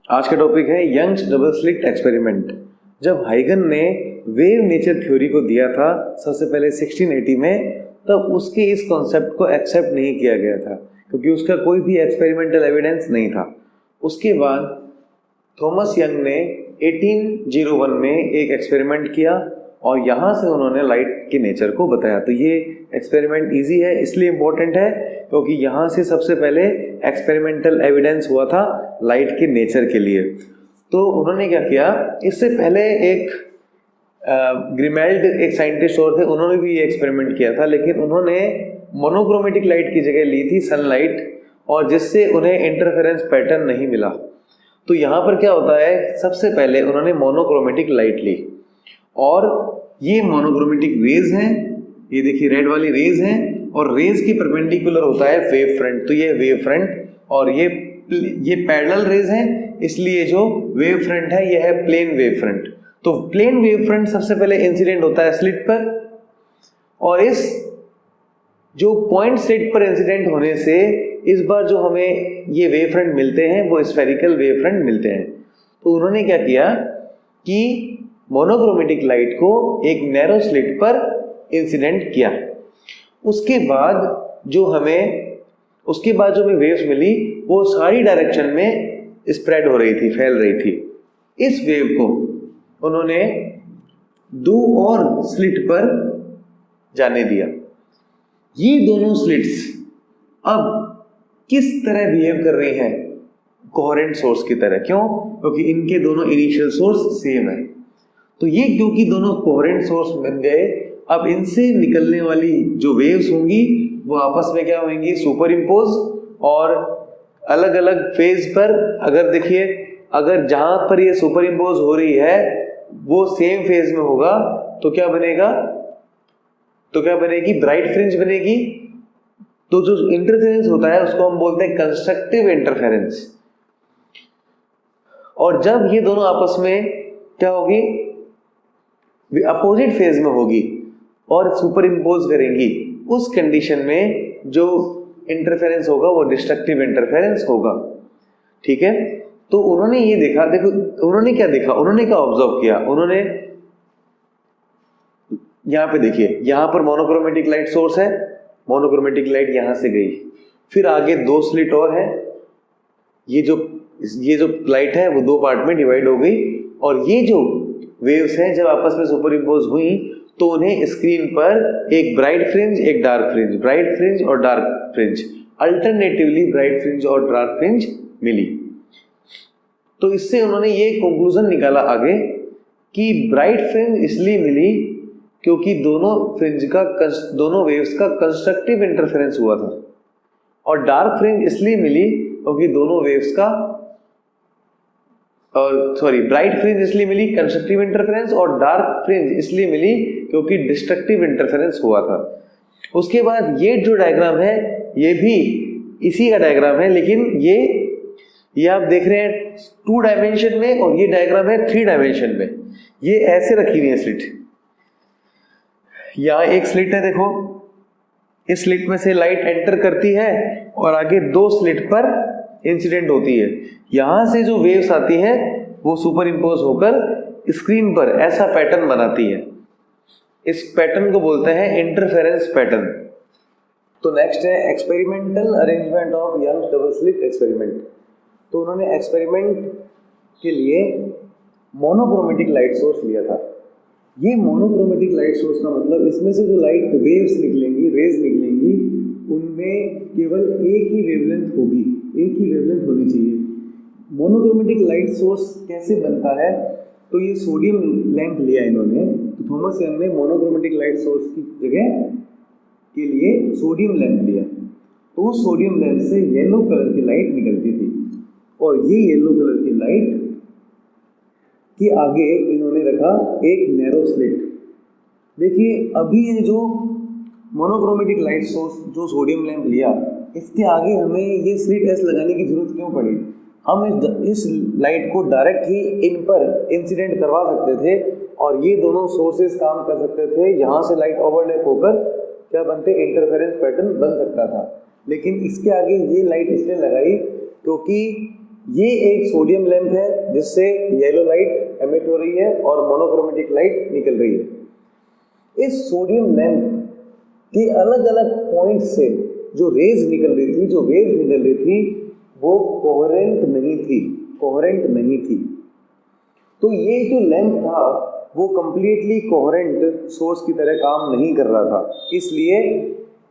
आज का टॉपिक है यंग्स डबल स्लिट एक्सपेरिमेंट। जब हाइगन ने वेव नेचर थ्योरी को दिया था सबसे पहले 1680 में, तब उसके इस कॉन्सेप्ट को एक्सेप्ट नहीं किया गया था क्योंकि उसका कोई भी एक्सपेरिमेंटल एविडेंस नहीं था। उसके बाद थॉमस यंग ने 1801 में एक एक्सपेरिमेंट किया और यहाँ से उन्होंने लाइट के नेचर को बताया। तो ये एक्सपेरिमेंट इजी है, इसलिए इम्पोर्टेंट है क्योंकि यहाँ से सबसे पहले एक्सपेरिमेंटल एविडेंस हुआ था लाइट के नेचर के लिए। तो उन्होंने क्या किया, इससे पहले एक ग्रिमेल्ड एक साइंटिस्ट और थे, उन्होंने भी ये एक्सपेरिमेंट किया था, लेकिन उन्होंने मोनोक्रोमेटिक लाइट की जगह ली थी सनलाइट, और जिससे उन्हें इंटरफेरेंस पैटर्न नहीं मिला। तो यहाँ पर क्या होता है, सबसे पहले उन्होंने मोनोक्रोमेटिक लाइट ली और ये मोनोक्रोमेटिक रेज हैं, ये देखिए रेड वाली रेज हैं, और रेज की परपेंडिकुलर होता है वेव फ्रंट। तो ये वेव फ्रंट और ये पैरेलल रेज हैं, इसलिए जो वेव फ्रंट है ये है प्लेन वेव फ्रंट। तो प्लेन वेव फ्रंट सबसे पहले इंसिडेंट होता है स्लिट पर, और इस जो पॉइंट स्लिट पर इंसिडेंट होने से इस बार जो हमें ये वेव फ्रंट मिलते हैं वो स्फेरिकल वेव फ्रंट मिलते हैं। तो उन्होंने क्या किया कि मोनोक्रोमेटिक लाइट को एक नैरो स्लिट पर इंसिडेंट किया। उसके बाद जो हमें वेव्स मिली वो सारी डायरेक्शन में स्प्रेड हो रही थी, फैल रही थी। इस वेव को उन्होंने 2 और स्लिट पर जाने दिया। ये दोनों स्लिट्स अब किस तरह बिहेव कर रही हैं, कोहेरेंट सोर्स की तरह। क्यों? क्योंकि इनके दोनों इनिशियल सोर्स सेम है। तो ये क्योंकि दोनों कोहेरेंट सोर्स बन गए, अब इनसे निकलने वाली जो वेव्स होंगी वो आपस में क्या होंगी, सुपर इम्पोज, और अलग अलग फेज पर अगर देखिए, अगर जहां पर ये सुपर इम्पोज हो रही है वो सेम फेज में होगा तो क्या बनेगा, ब्राइट फ्रिंज बनेगी। तो जो इंटरफेरेंस होता है उसको हम बोलते हैं कंस्ट्रक्टिव इंटरफेरेंस। और जब ये दोनों आपस में क्या होगी, अपोजिट फेज में होगी और सुपर इम्पोज करेंगी, उस कंडीशन में जो इंटरफेरेंस होगा वो डिस्ट्रक्टिव इंटरफेरेंस होगा। ठीक है, तो उन्होंने ये देखा, देखो उन्होंने क्या देखा, उन्होंने क्या ऑब्जर्व किया, उन्होंने यहाँ पे देखिए, यहाँ पर मोनोक्रोमेटिक लाइट सोर्स है, मोनोक्रोमेटिक लाइट यहाँ से गई, फिर आगे 2 स्लिट और है, ये जो लाइट है वो 2 पार्ट में डिवाइड हो गई, और ये जो वेव्स हैं जब आपस में सुपर इम्पोज हुई तो उन्हें स्क्रीन पर एक ब्राइट फ्रिंज, एक डार्क फ्रिंज, ब्राइट फ्रिंज और dark fringe, alternatively bright fringe और डार्क फ्रिंज मिली। तो इससे उन्होंने ये कंक्लूजन निकाला आगे कि ब्राइट फ्रिंज इसलिए मिली क्योंकि दोनों वेव्स का कंस्ट्रक्टिव इंटरफेरेंस हुआ था, और डार्क फ्रिंज इसलिए मिली क्योंकि दोनों वेव्स का ब्राइट फ्रिंज इसलिए मिली कंस्ट्रक्टिव इंटरफेरेंस, और डार्क फ्रिंज इसलिए मिली क्योंकि डिस्ट्रक्टिव इंटरफेरेंस हुआ था। उसके बाद ये जो डायग्राम है ये भी इसी का डायग्राम है, लेकिन ये आप देख रहे हैं 2 डायमेंशन में, और ये डायग्राम है 3 डायमेंशन में। ये ऐसे रखी हुई है स्लिट, यहाँ एक स्लिट है, देखो इस स्लिट में से लाइट एंटर करती है और आगे 2 स्लिट पर इंसिडेंट होती है। यहां से जो वेव्स आती है वो सुपर इम्पोज होकर स्क्रीन पर ऐसा पैटर्न बनाती है। इस पैटर्न को बोलते हैं इंटरफेरेंस पैटर्न। तो नेक्स्ट है experimental arrangement of Young's double slit experiment. तो उन्होंने एक्सपेरिमेंट के लिए मोनोक्रोमेटिक लाइट सोर्स लिया था। ये मोनोक्रोमेटिक लाइट सोर्स का मतलब इसमें से जो लाइट वेव्स निकलेंगी, रेज निकलेंगी, उनमें केवल एक ही वेवलेंथ होगी, एक ही वेवलेंथ होनी चाहिए। मोनोक्रोमेटिक लाइट सोर्स कैसे बनता है, तो ये सोडियम लैंप लिया इन्होंने। तो थॉमस यंग ने मोनोक्रोमेटिक लाइट सोर्स की जगह के लिए सोडियम लैंप लिया। तो उस सोडियम लैंप से येलो कलर की लाइट निकलती थी, और ये येलो कलर की लाइट के आगे इन्होंने रखा एक नैरो स्लिट। देखिए अभी ये जो मोनोक्रोमेटिक लाइट सोर्स जो सोडियम लैंप लिया, इसके आगे हमें ये स्लिट एस लगाने की जरूरत क्यों पड़ी? हम इस लाइट को डायरेक्ट ही इन पर इंसिडेंट करवा सकते थे और ये दोनों सोर्सेस काम कर सकते थे। यहाँ से लाइट ओवरलैप होकर क्या बनते, इंटरफेरेंस पैटर्न बन सकता था। लेकिन इसके आगे ये लाइट इसलिए लगाई क्योंकि ये एक सोडियम लैंप है जिससे येलो लाइट एमिट हो रही है और मोनोक्रोमेटिक लाइट निकल रही है। इस सोडियम लैंप के अलग अलग पॉइंट से जो रेज निकल रही थी, जो वेव्स निकल रही थी, वो कोहेरेंट नहीं थी। तो ये जो लैंप था वो कंप्लीटली कोहेरेंट सोर्स की तरह काम नहीं कर रहा था, इसलिए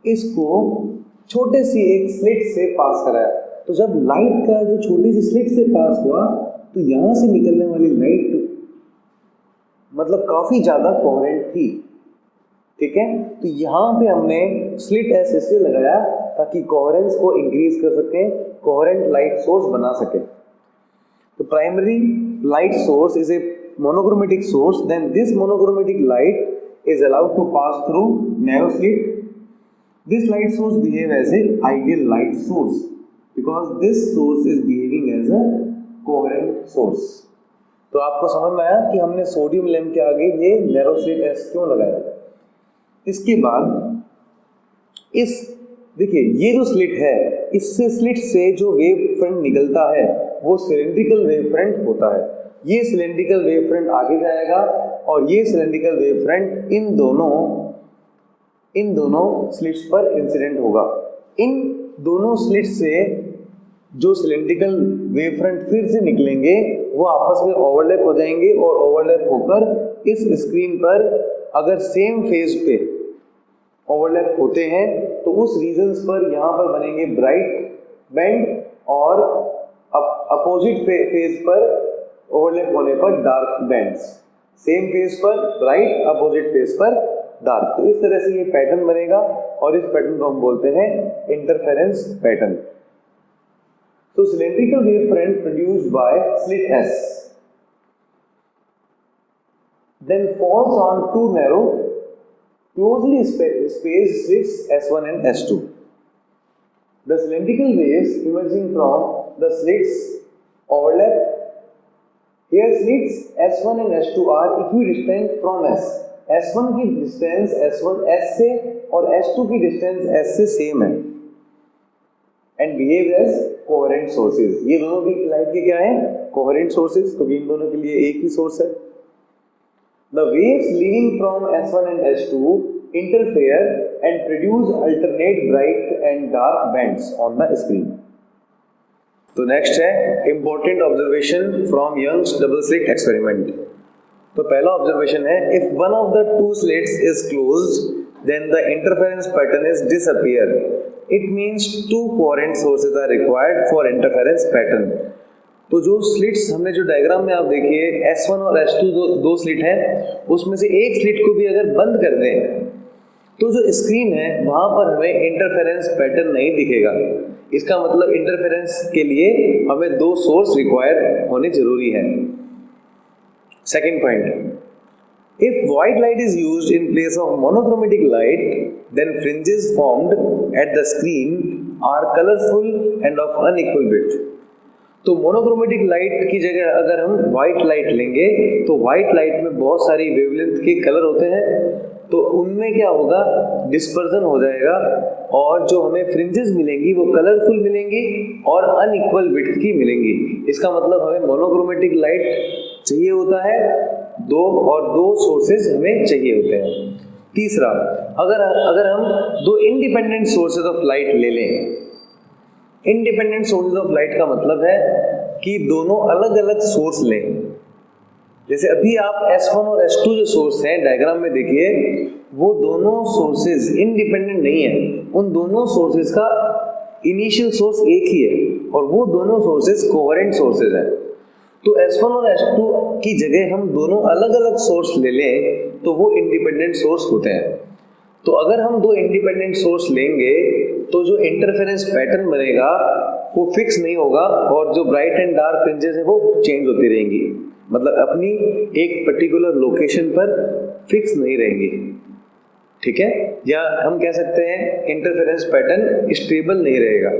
इसको छोटे सी एक स्लिट से पास कराया। तो जब लाइट का जो छोटी सी स्लिट से पास हुआ तो यहां से निकलने वाली लाइट मतलब काफी ज्यादा कोहेरेंट थी। ठीक है, तो यहां पे हमने स्लिट एस इसलिए लगाया ताकि कोहेरेंस को इंक्रीज कर सके, कोहेरेंट लाइट सोर्स बना सके। तो primary light source is a monochromatic source, then this monochromatic light is allowed to pass through narrow slit. This light source behave as a ideal light source because this source is behaving as a coherent source. तो आपको समझ में आया कि हमने sodium lamp के आगे ये नैरो स्लिट एस क्यों लगाया। इसके बाद इस देखिए ये जो स्लिट है, इससे स्लिट से जो वेव फ्रंट निकलता है वो सिलेंड्रिकल वेव फ्रंट होता है। ये सिलेंड्रिकल वेव फ्रंट आगे जाएगा और ये सिलेंड्रिकल वेव फ्रंट इन दोनों स्लिट्स पर इंसिडेंट होगा। इन दोनों स्लिट्स से जो सिलेंड्रिकल वेव फ्रंट फिर से निकलेंगे वो आपस में ओवरलैप हो जाएंगे और ओवरलैप होकर इस स्क्रीन पर अगर सेम फेज पे ओवरलैप होते हैं तो उस रीजन्स पर यहाँ पर बनेंगे ब्राइट बैंड और अपोजिट फेज पर ओवरलैप होने पर डार्क बैंड्स। सेम फेज पर ब्राइट, अपोजिट फेज पर डार्क। तो इस तरह से ये पैटर्न बनेगा और इस पैटर्न को हम बोलते हैं इंटरफेरेंस पैटर्न। तो cylindrical wave front produced by slit S then falls on two narrow closely spaced slits S1 and S2. The cylindrical waves emerging from the slits overlap. Here slits S1 and S2 are equidistant from S. S1 की distance S1 S से और S2 की distance S से same है and behave as coherent sources. ये दोनों भी light के क्या हैं? coherent sources, क्योंकि इन दोनों के लिए एक ही सोर्स है। The waves leaving from S1 and S2 interfere and produce alternate bright and dark bands on the screen. तो नेक्स्ट है important observation from Young's double slit experiment. तो पहला ऑब्जर्वेशन है if one of the two slits is closed then the interference pattern is disappear. It means two coherent sources are required for interference pattern. तो जो slits हमने जो diagram में आप देखिए S1 और S2 दो स्लिट हैं, उसमें से एक स्लिट को भी अगर बंद कर दें तो जो स्क्रीन है वहां पर हमें इंटरफेरेंस पैटर्न नहीं दिखेगा। इसका मतलब इंटरफेरेंस के लिए हमें दो सोर्स रिक्वायर होने जरूरी है। Second point, if white light is used in place of monochromatic light then fringes formed at the screen are colorful and of unequal width. तो मोनोक्रोमेटिक लाइट की जगह अगर हम व्हाइट लाइट लेंगे तो व्हाइट लाइट में बहुत सारी वेवलेंथ के कलर होते हैं, तो उनमें क्या होगा, डिस्पर्जन हो जाएगा और जो हमें फ्रिंजेस मिलेंगी वो कलरफुल मिलेंगी और अनइक्वल विड्थ की मिलेंगी। इसका मतलब हमें मोनोक्रोमेटिक लाइट चाहिए होता है दो सोर्सेज हमें चाहिए होते हैं। तीसरा, अगर हम दो इंडिपेंडेंट सोर्सेज ऑफ लाइट ले लें, इंडिपेंडेंट सोर्सेज ऑफ लाइट का मतलब है कि दोनों अलग अलग सोर्स लें। जैसे अभी आप S1 और S2 जो सोर्स हैं डायग्राम में देखिए, वो दोनों सोर्सेज इंडिपेंडेंट नहीं है, उन दोनों सोर्सेज का इनिशियल सोर्स एक ही है और वो दोनों सोर्सेज कोहेरेंट सोर्सेज हैं। तो S1 और S2 की जगह हम दोनों अलग अलग सोर्स ले लें तो वो इंडिपेंडेंट सोर्स होते हैं। तो अगर हम दो इंडिपेंडेंट सोर्स लेंगे तो जो इंटरफेरेंस पैटर्न बनेगा वो फिक्स नहीं होगा और जो ब्राइट एंड डार्क फ्रिंजेस है वो चेंज होती रहेंगी, मतलब अपनी एक पर्टिकुलर लोकेशन पर फिक्स नहीं रहेंगी। ठीक है, या हम कह सकते हैं इंटरफेरेंस पैटर्न स्टेबल नहीं रहेगा।